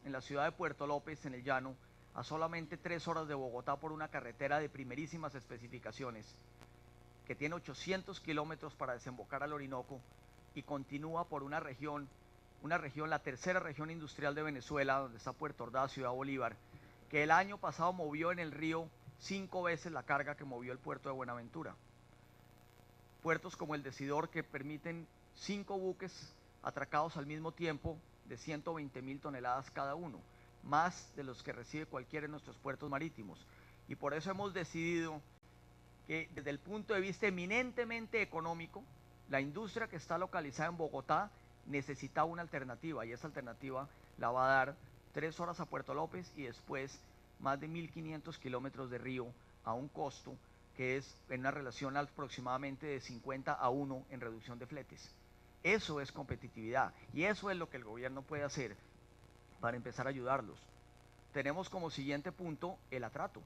en la ciudad de Puerto López, en el llano, a solamente 3 horas de Bogotá por una carretera de primerísimas especificaciones, que tiene 800 kilómetros para desembocar al Orinoco y continúa por una región, la tercera región industrial de Venezuela, donde está Puerto Ordaz, Ciudad Bolívar, que el año pasado movió en el río 5 veces la carga que movió el puerto de Buenaventura. Puertos como el de Sidor, que permiten 5 buques atracados al mismo tiempo de 120.000 toneladas cada uno, más de los que recibe cualquiera de nuestros puertos marítimos. Y por eso hemos decidido que desde el punto de vista eminentemente económico, la industria que está localizada en Bogotá necesita una alternativa, y esa alternativa la va a dar 3 horas a Puerto López y después más de 1.500 kilómetros de río a un costo que es en una relación aproximadamente de 50-1 en reducción de fletes. Eso es competitividad y eso es lo que el gobierno puede hacer para empezar a ayudarlos. Tenemos como siguiente punto el atrato.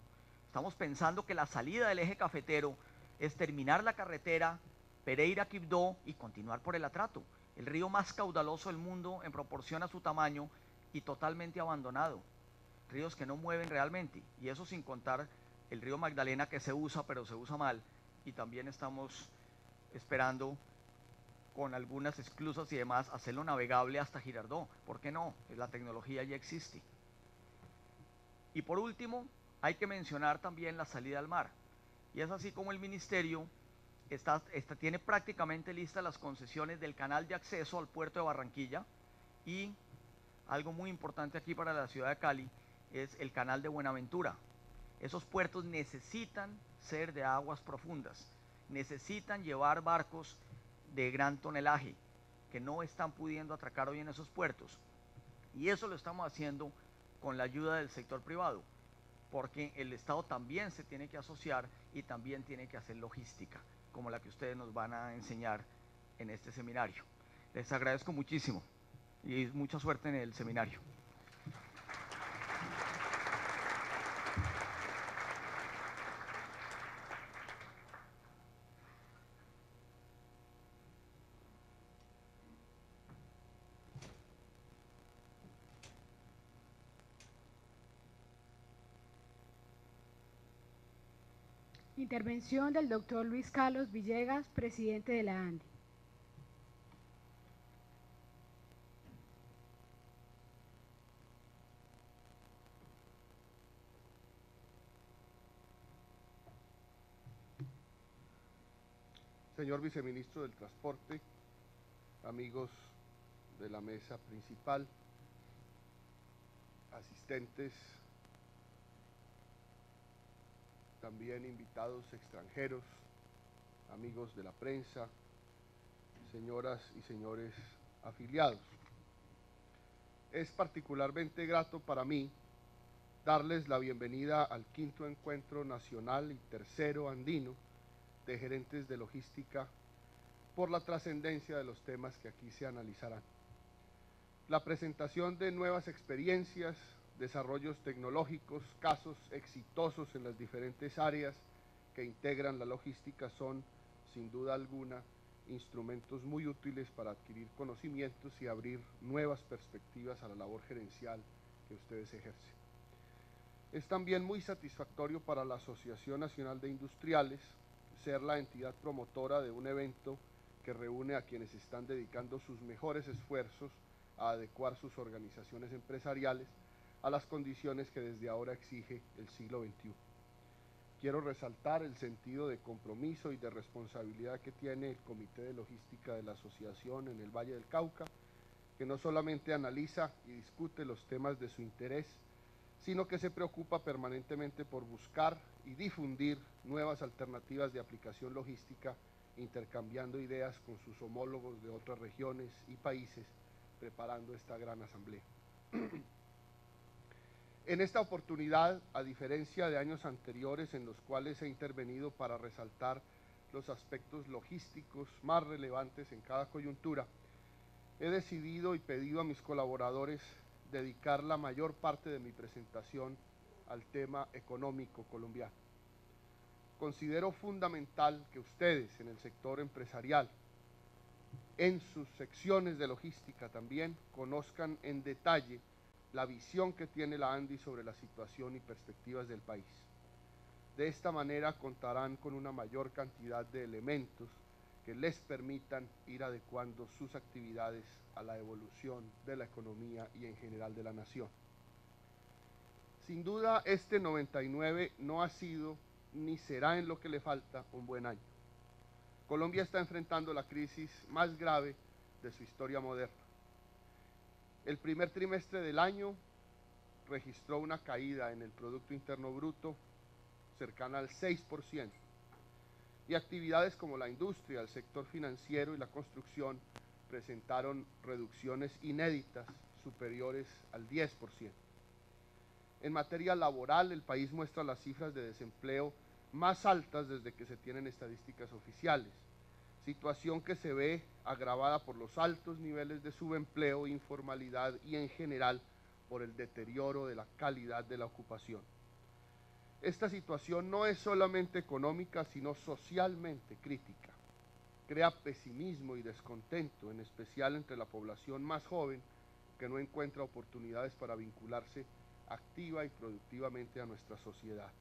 Estamos pensando que la salida del eje cafetero es terminar la carretera Pereira-Quibdó y continuar por el atrato, el río más caudaloso del mundo en proporción a su tamaño y totalmente abandonado. Ríos que no mueven realmente, y eso sin contar el río Magdalena, que se usa, pero se usa mal, y también estamos esperando con algunas esclusas y demás hacerlo navegable hasta Girardot. ¿Por qué no? La tecnología ya existe. Y por último, hay que mencionar también la salida al mar, y es así como el ministerio tiene prácticamente listas las concesiones del canal de acceso al puerto de Barranquilla, y algo muy importante aquí para la ciudad de Cali es el canal de Buenaventura. Esos puertos necesitan ser de aguas profundas, necesitan llevar barcos de gran tonelaje que no están pudiendo atracar hoy en esos puertos, y eso lo estamos haciendo con la ayuda del sector privado, porque el Estado también se tiene que asociar y también tiene que hacer logística, como la que ustedes nos van a enseñar en este seminario. Les agradezco muchísimo y mucha suerte en el seminario. Intervención del doctor Luis Carlos Villegas, presidente de la ANDI. Señor Viceministro del Transporte, amigos de la mesa principal, asistentes, también invitados extranjeros, amigos de la prensa, señoras y señores afiliados. Es particularmente grato para mí darles la bienvenida al 5º Encuentro Nacional y tercero andino de gerentes de logística por la trascendencia de los temas que aquí se analizarán. La presentación de nuevas experiencias, desarrollos tecnológicos, casos exitosos en las diferentes áreas que integran la logística son, sin duda alguna, instrumentos muy útiles para adquirir conocimientos y abrir nuevas perspectivas a la labor gerencial que ustedes ejercen. Es también muy satisfactorio para la Asociación Nacional de Industriales ser la entidad promotora de un evento que reúne a quienes están dedicando sus mejores esfuerzos a adecuar sus organizaciones empresariales a las condiciones que desde ahora exige el siglo XXI. Quiero resaltar el sentido de compromiso y de responsabilidad que tiene el Comité de Logística de la Asociación en el Valle del Cauca, que no solamente analiza y discute los temas de su interés, sino que se preocupa permanentemente por buscar y difundir nuevas alternativas de aplicación logística, intercambiando ideas con sus homólogos de otras regiones y países, preparando esta gran asamblea. En esta oportunidad, a diferencia de años anteriores en los cuales he intervenido para resaltar los aspectos logísticos más relevantes en cada coyuntura, he decidido y pedido a mis colaboradores dedicar la mayor parte de mi presentación al tema económico colombiano. Considero fundamental que ustedes en el sector empresarial, en sus secciones de logística también, conozcan en detalle la visión que tiene la ANDI sobre la situación y perspectivas del país. De esta manera contarán con una mayor cantidad de elementos que les permitan ir adecuando sus actividades a la evolución de la economía y en general de la nación. Sin duda, este 99 no ha sido ni será en lo que le falta un buen año. Colombia está enfrentando la crisis más grave de su historia moderna. El primer trimestre del año registró una caída en el Producto Interno Bruto cercana al 6%, y actividades como la industria, el sector financiero y la construcción presentaron reducciones inéditas superiores al 10%. En materia laboral, el país muestra las cifras de desempleo más altas desde que se tienen estadísticas oficiales, situación que se ve agravada por los altos niveles de subempleo, informalidad y en general por el deterioro de la calidad de la ocupación. Esta situación no es solamente económica, sino socialmente crítica. Crea pesimismo y descontento, en especial entre la población más joven, que no encuentra oportunidades para vincularse activa y productivamente a nuestra sociedad.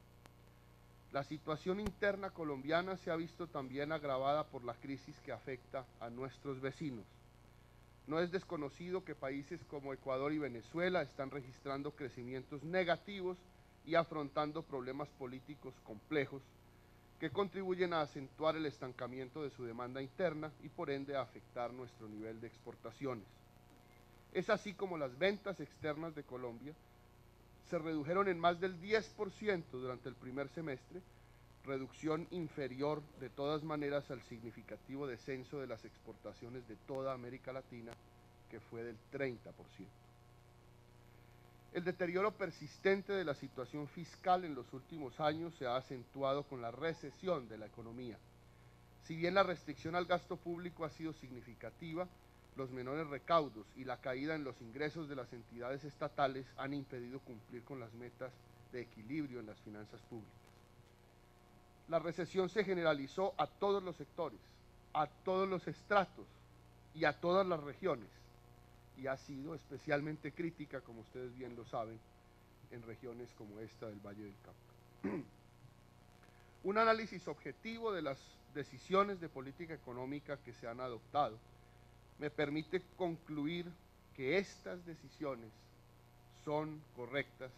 La situación interna colombiana se ha visto también agravada por la crisis que afecta a nuestros vecinos. No es desconocido que países como Ecuador y Venezuela están registrando crecimientos negativos y afrontando problemas políticos complejos que contribuyen a acentuar el estancamiento de su demanda interna y por ende a afectar nuestro nivel de exportaciones. Es así como las ventas externas de Colombia se redujeron en más del 10% durante el primer semestre, reducción inferior de todas maneras al significativo descenso de las exportaciones de toda América Latina, que fue del 30%. El deterioro persistente de la situación fiscal en los últimos años se ha acentuado con la recesión de la economía. Si bien la restricción al gasto público ha sido significativa, los menores recaudos y la caída en los ingresos de las entidades estatales han impedido cumplir con las metas de equilibrio en las finanzas públicas. La recesión se generalizó a todos los sectores, a todos los estratos y a todas las regiones, y ha sido especialmente crítica, como ustedes bien lo saben, en regiones como esta del Valle del Cauca. Un análisis objetivo de las decisiones de política económica que se han adoptado me permite concluir que estas decisiones son correctas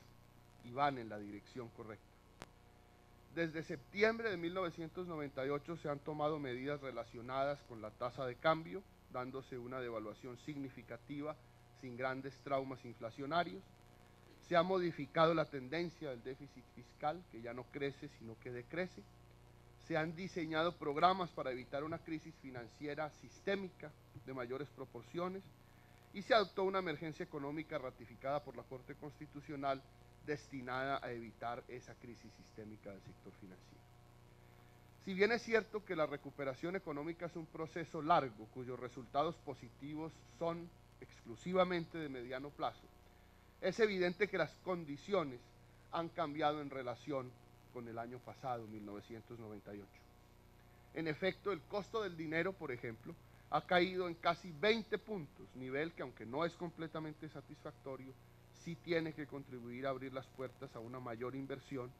y van en la dirección correcta. Desde septiembre de 1998 se han tomado medidas relacionadas con la tasa de cambio, dándose una devaluación significativa sin grandes traumas inflacionarios. Se ha modificado la tendencia del déficit fiscal, que ya no crece sino que decrece. Se han diseñado programas para evitar una crisis financiera sistémica de mayores proporciones y se adoptó una emergencia económica ratificada por la Corte Constitucional destinada a evitar esa crisis sistémica del sector financiero. Si bien es cierto que la recuperación económica es un proceso largo cuyos resultados positivos son exclusivamente de mediano plazo, es evidente que las condiciones han cambiado en relación con el año pasado, 1998. En efecto, el costo del dinero, por ejemplo, ha caído en casi 20 puntos, nivel que, aunque no es completamente satisfactorio, sí tiene que contribuir a abrir las puertas a una mayor inversión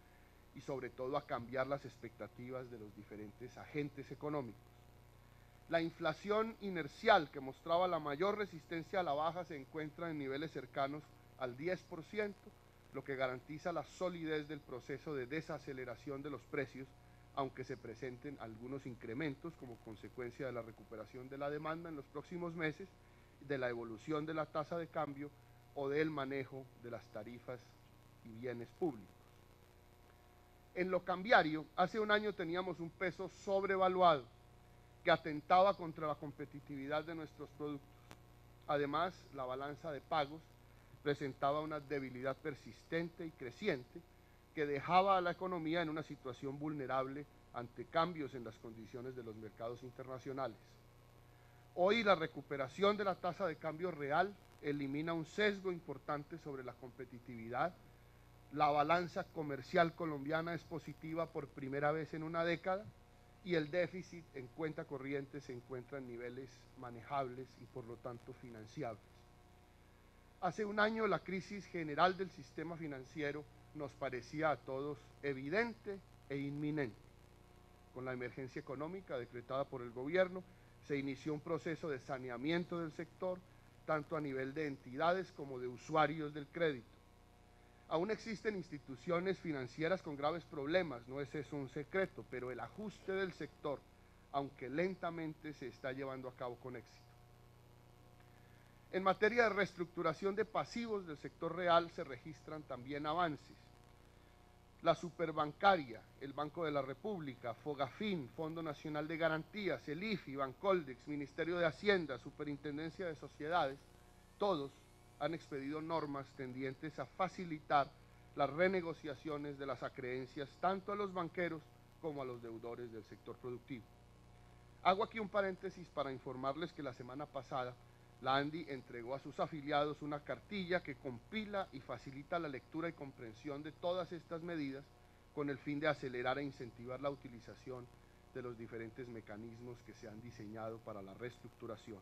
y sobre todo a cambiar las expectativas de los diferentes agentes económicos. La inflación inercial, que mostraba la mayor resistencia a la baja, se encuentra en niveles cercanos al 10%, lo que garantiza la solidez del proceso de desaceleración de los precios, aunque se presenten algunos incrementos como consecuencia de la recuperación de la demanda en los próximos meses, de la evolución de la tasa de cambio o del manejo de las tarifas y bienes públicos. En lo cambiario, hace un año teníamos un peso sobrevaluado que atentaba contra la competitividad de nuestros productos. Además, la balanza de pagos presentaba una debilidad persistente y creciente que dejaba a la economía en una situación vulnerable ante cambios en las condiciones de los mercados internacionales. Hoy la recuperación de la tasa de cambio real elimina un sesgo importante sobre la competitividad. La balanza comercial colombiana es positiva por primera vez en una década y el déficit en cuenta corriente se encuentra en niveles manejables y por lo tanto financiables. Hace un año la crisis general del sistema financiero nos parecía a todos evidente e inminente. Con la emergencia económica decretada por el gobierno, se inició un proceso de saneamiento del sector, tanto a nivel de entidades como de usuarios del crédito. Aún existen instituciones financieras con graves problemas, no es eso un secreto, pero el ajuste del sector, aunque lentamente, se está llevando a cabo con éxito. En materia de reestructuración de pasivos del sector real se registran también avances. La Superbancaria, el Banco de la República, Fogafín, Fondo Nacional de Garantías, el IFI, Bancoldex, Ministerio de Hacienda, Superintendencia de Sociedades, todos han expedido normas tendientes a facilitar las renegociaciones de las acreencias tanto a los banqueros como a los deudores del sector productivo. Hago aquí un paréntesis para informarles que la semana pasada la ANDI entregó a sus afiliados una cartilla que compila y facilita la lectura y comprensión de todas estas medidas con el fin de acelerar e incentivar la utilización de los diferentes mecanismos que se han diseñado para la reestructuración.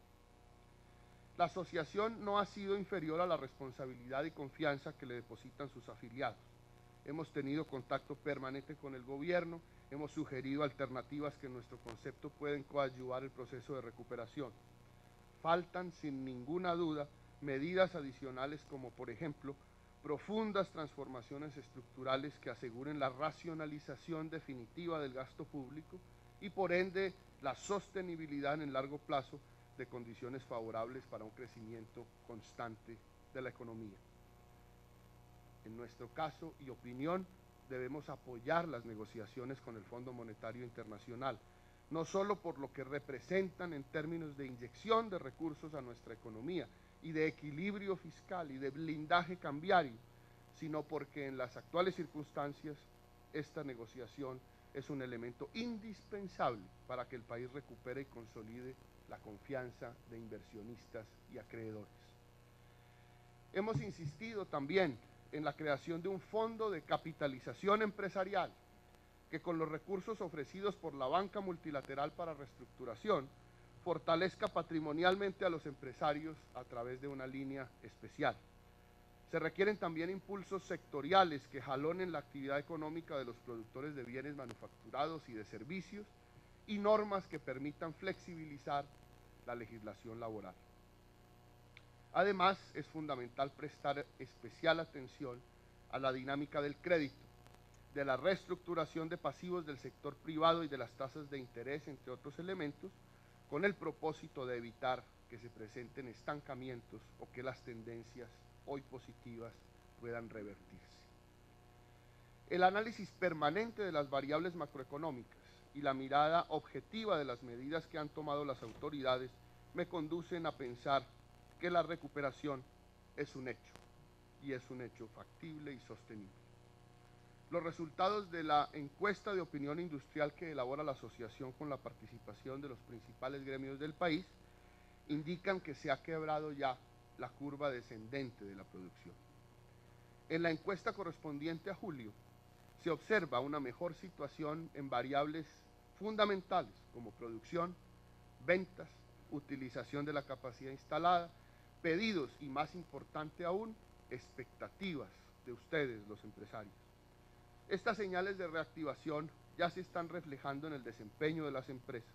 La asociación no ha sido inferior a la responsabilidad y confianza que le depositan sus afiliados. Hemos tenido contacto permanente con el gobierno, hemos sugerido alternativas que en nuestro concepto pueden coadyuvar el proceso de recuperación. Faltan, sin ninguna duda, medidas adicionales como, por ejemplo, profundas transformaciones estructurales que aseguren la racionalización definitiva del gasto público y, por ende, la sostenibilidad en el largo plazo de condiciones favorables para un crecimiento constante de la economía. En nuestro caso y opinión, debemos apoyar las negociaciones con el Fondo Monetario Internacional, no solo por lo que representan en términos de inyección de recursos a nuestra economía y de equilibrio fiscal y de blindaje cambiario, sino porque en las actuales circunstancias esta negociación es un elemento indispensable para que el país recupere y consolide la confianza de inversionistas y acreedores. Hemos insistido también en la creación de un fondo de capitalización empresarial que, con los recursos ofrecidos por la banca multilateral para reestructuración, fortalezca patrimonialmente a los empresarios a través de una línea especial. Se requieren también impulsos sectoriales que jalonen la actividad económica de los productores de bienes manufacturados y de servicios y normas que permitan flexibilizar la legislación laboral. Además, es fundamental prestar especial atención a la dinámica del crédito, de la reestructuración de pasivos del sector privado y de las tasas de interés, entre otros elementos, con el propósito de evitar que se presenten estancamientos o que las tendencias hoy positivas puedan revertirse. El análisis permanente de las variables macroeconómicas y la mirada objetiva de las medidas que han tomado las autoridades me conducen a pensar que la recuperación es un hecho, y es un hecho factible y sostenible. Los resultados de la encuesta de opinión industrial que elabora la asociación con la participación de los principales gremios del país indican que se ha quebrado ya la curva descendente de la producción. En la encuesta correspondiente a julio se observa una mejor situación en variables fundamentales como producción, ventas, utilización de la capacidad instalada, pedidos y, más importante aún, expectativas de ustedes, los empresarios. Estas señales de reactivación ya se están reflejando en el desempeño de las empresas.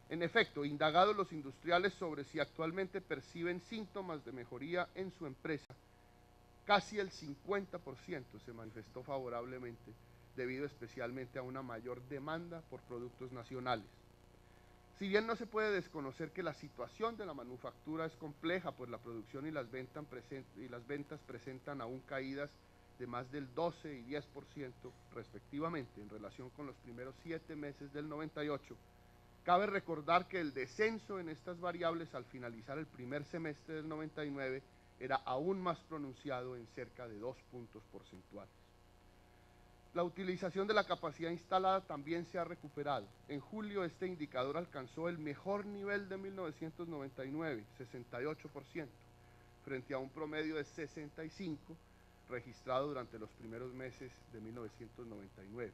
En efecto, indagados los industriales sobre si actualmente perciben síntomas de mejoría en su empresa, casi el 50% se manifestó favorablemente, debido especialmente a una mayor demanda por productos nacionales. Si bien no se puede desconocer que la situación de la manufactura es compleja, pues la producción y las ventas presentan aún caídas de más del 12 y 10% respectivamente en relación con los primeros 7 meses del 98, cabe recordar que el descenso en estas variables al finalizar el primer semestre del 99 era aún más pronunciado en cerca de 2 puntos porcentuales. La utilización de la capacidad instalada también se ha recuperado. En julio este indicador alcanzó el mejor nivel de 1999, 68%, frente a un promedio de 65% registrado durante los primeros meses de 1999.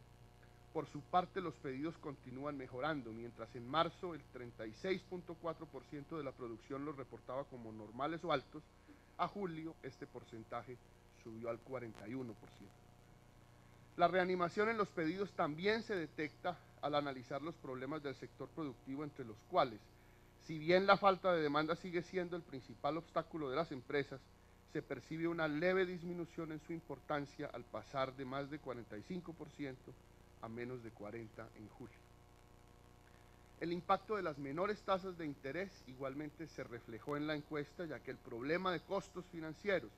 Por su parte, los pedidos continúan mejorando, mientras en marzo el 36.4% de la producción los reportaba como normales o altos, a julio este porcentaje subió al 41%. La reanimación en los pedidos también se detecta al analizar los problemas del sector productivo, entre los cuales, si bien la falta de demanda sigue siendo el principal obstáculo de las empresas, se percibe una leve disminución en su importancia al pasar de más de 45% a menos de 40% en julio. El impacto de las menores tasas de interés igualmente se reflejó en la encuesta, ya que el problema de costos financieros,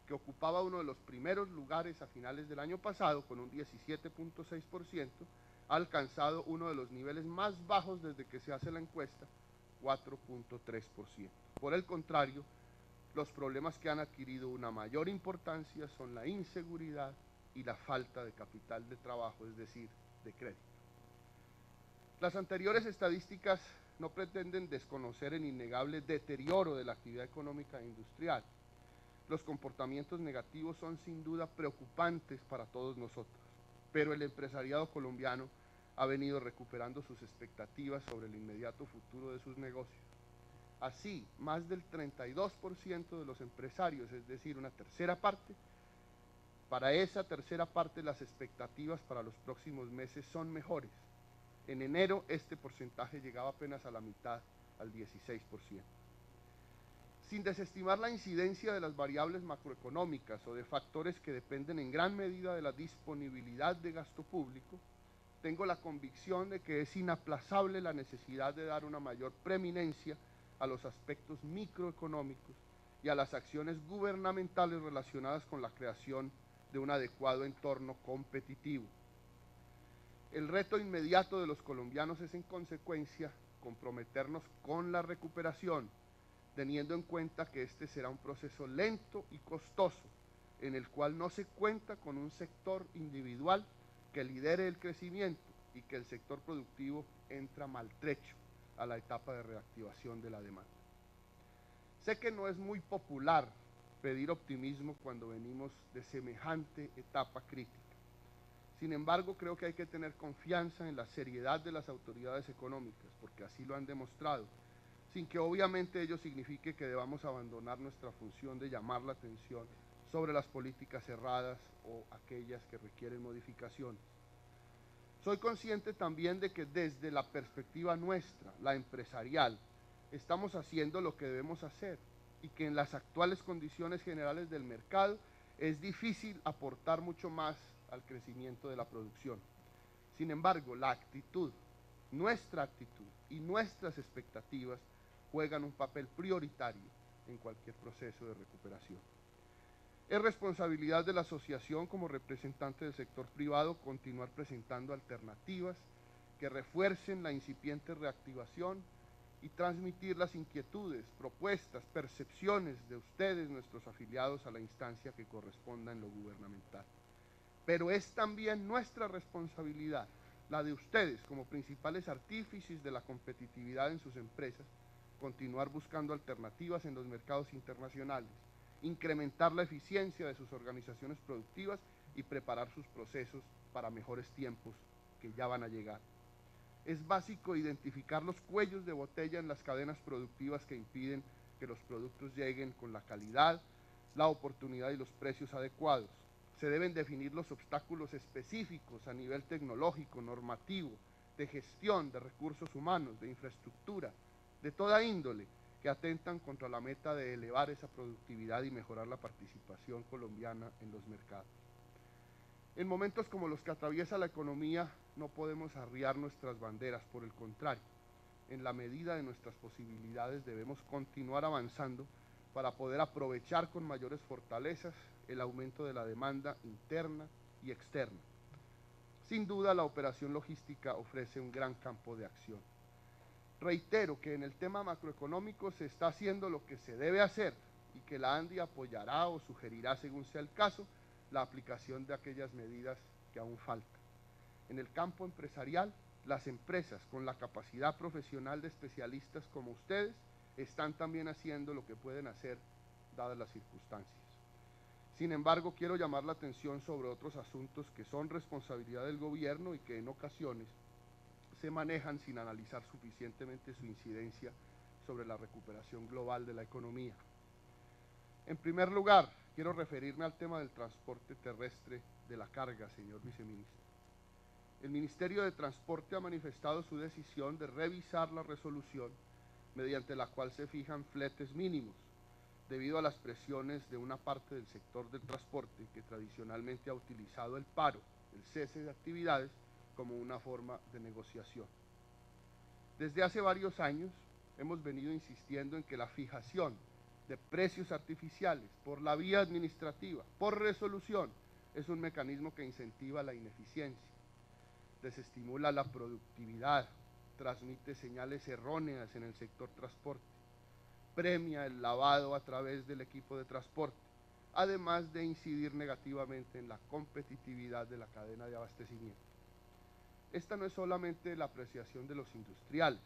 que ocupaba uno de los primeros lugares a finales del año pasado con un 17.6%, ha alcanzado uno de los niveles más bajos desde que se hace la encuesta, 4.3%. Por el contrario, los problemas que han adquirido una mayor importancia son la inseguridad y la falta de capital de trabajo, es decir, de crédito. Las anteriores estadísticas no pretenden desconocer el innegable deterioro de la actividad económica e industrial. Los comportamientos negativos son sin duda preocupantes para todos nosotros, pero el empresariado colombiano ha venido recuperando sus expectativas sobre el inmediato futuro de sus negocios. Así, más del 32% de los empresarios, es decir, una tercera parte, para esa tercera parte las expectativas para los próximos meses son mejores. En enero este porcentaje llegaba apenas a la mitad, al 16%. Sin desestimar la incidencia de las variables macroeconómicas o de factores que dependen en gran medida de la disponibilidad de gasto público, tengo la convicción de que es inaplazable la necesidad de dar una mayor preeminencia a los aspectos microeconómicos y a las acciones gubernamentales relacionadas con la creación de un adecuado entorno competitivo. El reto inmediato de los colombianos es, en consecuencia, comprometernos con la recuperación, teniendo en cuenta que este será un proceso lento y costoso, en el cual no se cuenta con un sector individual que lidere el crecimiento y que el sector productivo entra maltrecho a la etapa de reactivación de la demanda. Sé que no es muy popular pedir optimismo cuando venimos de semejante etapa crítica. Sin embargo, creo que hay que tener confianza en la seriedad de las autoridades económicas, porque así lo han demostrado, sin que obviamente ello signifique que debamos abandonar nuestra función de llamar la atención sobre las políticas erradas o aquellas que requieren modificaciones. Soy consciente también de que desde la perspectiva nuestra, la empresarial, estamos haciendo lo que debemos hacer y que en las actuales condiciones generales del mercado es difícil aportar mucho más al crecimiento de la producción. Sin embargo, la actitud, nuestra actitud y nuestras expectativas juegan un papel prioritario en cualquier proceso de recuperación. Es responsabilidad de la asociación como representante del sector privado continuar presentando alternativas que refuercen la incipiente reactivación y transmitir las inquietudes, propuestas, percepciones de ustedes, nuestros afiliados, a la instancia que corresponda en lo gubernamental. Pero es también nuestra responsabilidad, la de ustedes como principales artífices de la competitividad en sus empresas, continuar buscando alternativas en los mercados internacionales, incrementar la eficiencia de sus organizaciones productivas y preparar sus procesos para mejores tiempos que ya van a llegar. Es básico identificar los cuellos de botella en las cadenas productivas que impiden que los productos lleguen con la calidad, la oportunidad y los precios adecuados. Se deben definir los obstáculos específicos a nivel tecnológico, normativo, de gestión, de recursos humanos, de infraestructura, de toda índole, que atentan contra la meta de elevar esa productividad y mejorar la participación colombiana en los mercados. En momentos como los que atraviesa la economía, no podemos arriar nuestras banderas, por el contrario, en la medida de nuestras posibilidades debemos continuar avanzando para poder aprovechar con mayores fortalezas el aumento de la demanda interna y externa. Sin duda, la operación logística ofrece un gran campo de acción. Reitero que en el tema macroeconómico se está haciendo lo que se debe hacer y que la ANDI apoyará o sugerirá, según sea el caso, la aplicación de aquellas medidas que aún faltan. En el campo empresarial, las empresas con la capacidad profesional de especialistas como ustedes están también haciendo lo que pueden hacer dadas las circunstancias. Sin embargo, quiero llamar la atención sobre otros asuntos que son responsabilidad del gobierno y que en ocasiones se manejan sin analizar suficientemente su incidencia sobre la recuperación global de la economía. En primer lugar, quiero referirme al tema del transporte terrestre de la carga, señor viceministro. El Ministerio de Transporte ha manifestado su decisión de revisar la resolución mediante la cual se fijan fletes mínimos, debido a las presiones de una parte del sector del transporte que tradicionalmente ha utilizado el paro, el cese de actividades, como una forma de negociación. Desde hace varios años hemos venido insistiendo en que la fijación de precios artificiales por la vía administrativa, por resolución, es un mecanismo que incentiva la ineficiencia, desestimula la productividad, transmite señales erróneas en el sector transporte, premia el lavado a través del equipo de transporte, además de incidir negativamente en la competitividad de la cadena de abastecimiento. Esta no es solamente la apreciación de los industriales.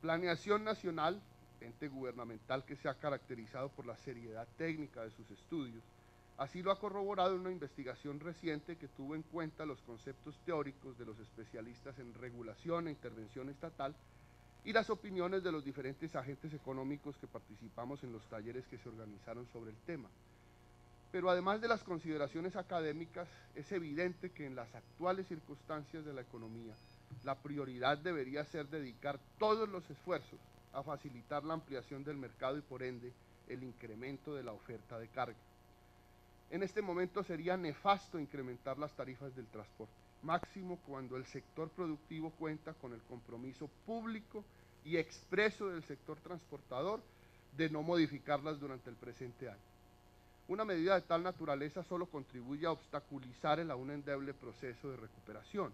Planeación Nacional, ente gubernamental que se ha caracterizado por la seriedad técnica de sus estudios, así lo ha corroborado en una investigación reciente que tuvo en cuenta los conceptos teóricos de los especialistas en regulación e intervención estatal y las opiniones de los diferentes agentes económicos que participamos en los talleres que se organizaron sobre el tema. Pero además de las consideraciones académicas, es evidente que en las actuales circunstancias de la economía, la prioridad debería ser dedicar todos los esfuerzos a facilitar la ampliación del mercado y por ende el incremento de la oferta de carga. En este momento sería nefasto incrementar las tarifas del transporte, máximo cuando el sector productivo cuenta con el compromiso público y expreso del sector transportador de no modificarlas durante el presente año. Una medida de tal naturaleza solo contribuye a obstaculizar el aún endeble proceso de recuperación.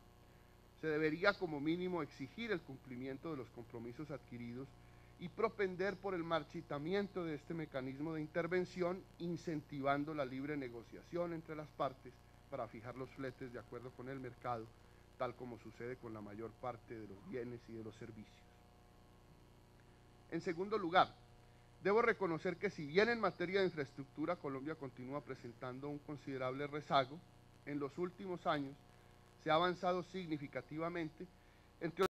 Se debería como mínimo exigir el cumplimiento de los compromisos adquiridos y propender por el marchitamiento de este mecanismo de intervención, incentivando la libre negociación entre las partes para fijar los fletes de acuerdo con el mercado, tal como sucede con la mayor parte de los bienes y de los servicios. En segundo lugar, debo reconocer que si bien en materia de infraestructura Colombia continúa presentando un considerable rezago, en los últimos años se ha avanzado significativamente, entre